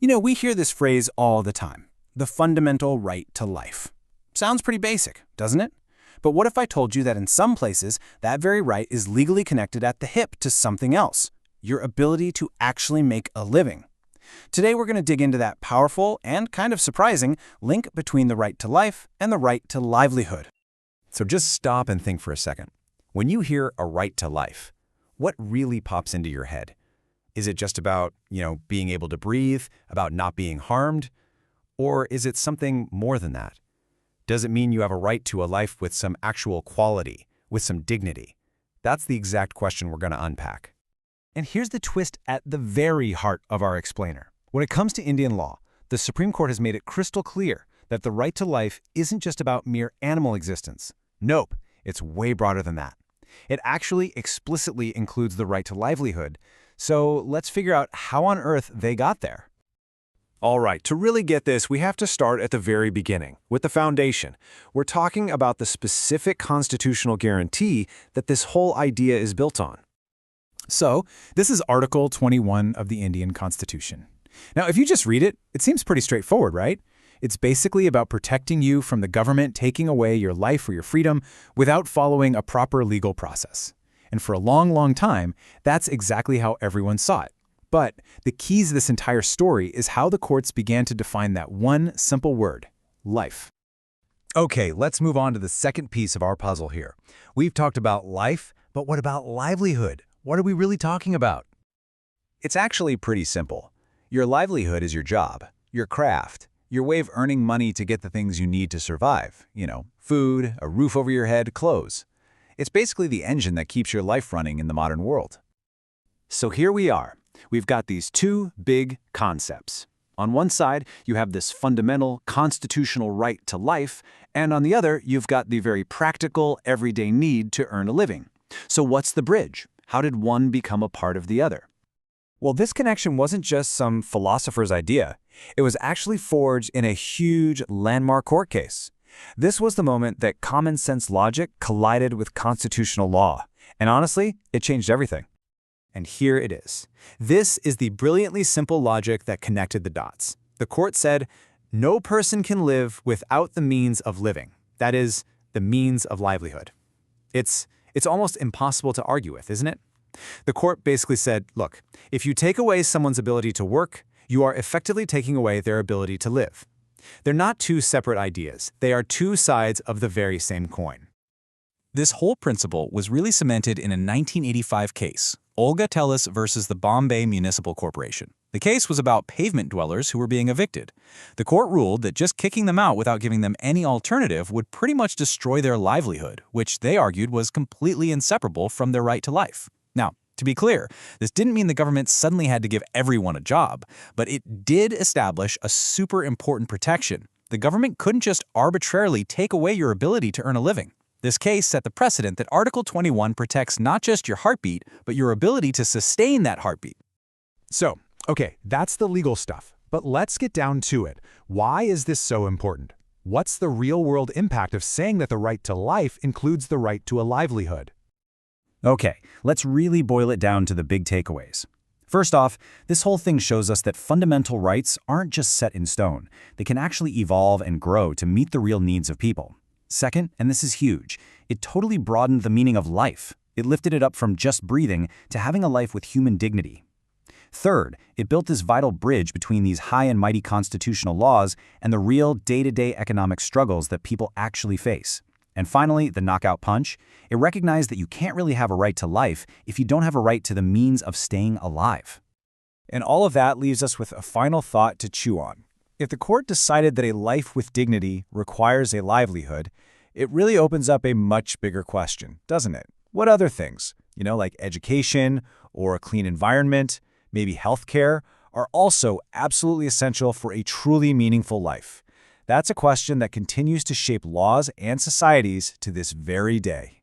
We hear this phrase all the time, the fundamental right to life. Sounds pretty basic, doesn't it? But what if I told you that in some places, that very right is legally connected at the hip to something else, your ability to actually make a living? Today we're going to dig into that powerful and kind of surprising link between the right to life and the right to livelihood. So just stop and think for a second. When you hear a right to life, what really pops into your head? Is it just about, being able to breathe, about not being harmed? Or is it something more than that? Does it mean you have a right to a life with some actual quality, with some dignity? That's the exact question we're going to unpack. And here's the twist at the very heart of our explainer. When it comes to Indian law, the Supreme Court has made it crystal clear that the right to life isn't just about mere animal existence. Nope, it's way broader than that. It actually explicitly includes the right to livelihood. So let's figure out how on earth they got there. All right, to really get this, we have to start at the very beginning, with the foundation. We're talking about the specific constitutional guarantee that this whole idea is built on. So, this is Article 21 of the Indian Constitution. Now, if you just read it, it seems pretty straightforward, right? It's basically about protecting you from the government taking away your life or your freedom without following a proper legal process. And for a long, long time, that's exactly how everyone saw it. But the key to this entire story is how the courts began to define that one simple word, life. Okay, let's move on to the second piece of our puzzle here. We've talked about life, but what about livelihood? What are we really talking about? It's actually pretty simple. Your livelihood is your job, your craft, your way of earning money to get the things you need to survive. Food, a roof over your head, clothes. It's basically the engine that keeps your life running in the modern world. So here we are. We've got these two big concepts. On one side, you have this fundamental constitutional right to life, and on the other, you've got the very practical, everyday need to earn a living. So what's the bridge? How did one become a part of the other? Well, this connection wasn't just some philosopher's idea. It was actually forged in a huge landmark court case. This was the moment that common sense logic collided with constitutional law. And honestly, it changed everything. And here it is. This is the brilliantly simple logic that connected the dots. The court said, no person can live without the means of living. That is, the means of livelihood. It's almost impossible to argue with, isn't it? The court basically said, look, if you take away someone's ability to work, you are effectively taking away their ability to live. They're not two separate ideas. They are two sides of the very same coin. This whole principle was really cemented in a 1985 case, Olga Tellis versus the Bombay Municipal Corporation. The case was about pavement dwellers who were being evicted. The court ruled that just kicking them out without giving them any alternative would pretty much destroy their livelihood, which they argued was completely inseparable from their right to life. Now, to be clear, this didn't mean the government suddenly had to give everyone a job, but it did establish a super important protection. The government couldn't just arbitrarily take away your ability to earn a living. This case set the precedent that Article 21 protects not just your heartbeat, but your ability to sustain that heartbeat. So, okay, that's the legal stuff. But let's get down to it. Why is this so important? What's the real-world impact of saying that the right to life includes the right to a livelihood? Okay, let's really boil it down to the big takeaways. First off, this whole thing shows us that fundamental rights aren't just set in stone. They can actually evolve and grow to meet the real needs of people. Second, and this is huge, it totally broadened the meaning of life. It lifted it up from just breathing to having a life with human dignity. Third, it built this vital bridge between these high and mighty constitutional laws and the real day-to-day economic struggles that people actually face. And finally, the knockout punch, it recognized that you can't really have a right to life if you don't have a right to the means of staying alive. And all of that leaves us with a final thought to chew on. If the court decided that a life with dignity requires a livelihood, it really opens up a much bigger question, doesn't it? What other things, like education or a clean environment, maybe healthcare, are also absolutely essential for a truly meaningful life? That's a question that continues to shape laws and societies to this very day.